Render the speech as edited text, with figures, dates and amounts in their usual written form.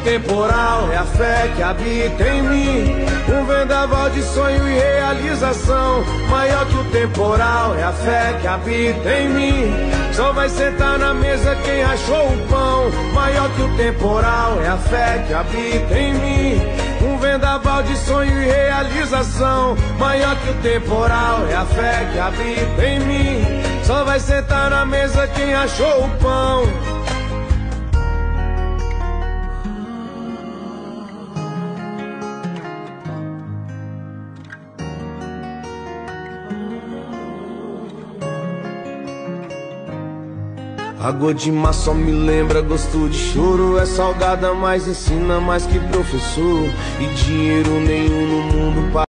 temporal é a fé que habita em mim. Um vendaval de sonho e realização. Maior que o temporal é a fé que habita em mim. Só vai sentar na mesa quem achou o pão. Maior que o temporal é a fé que habita em mim. Um vendaval de sonho e realização. Maior que o temporal é a fé que habita em mim. Só vai sentar na mesa quem achou o pão. Água de mar só me lembra gosto de choro. É salgada, mas ensina mais que professor. E dinheiro nenhum no mundo para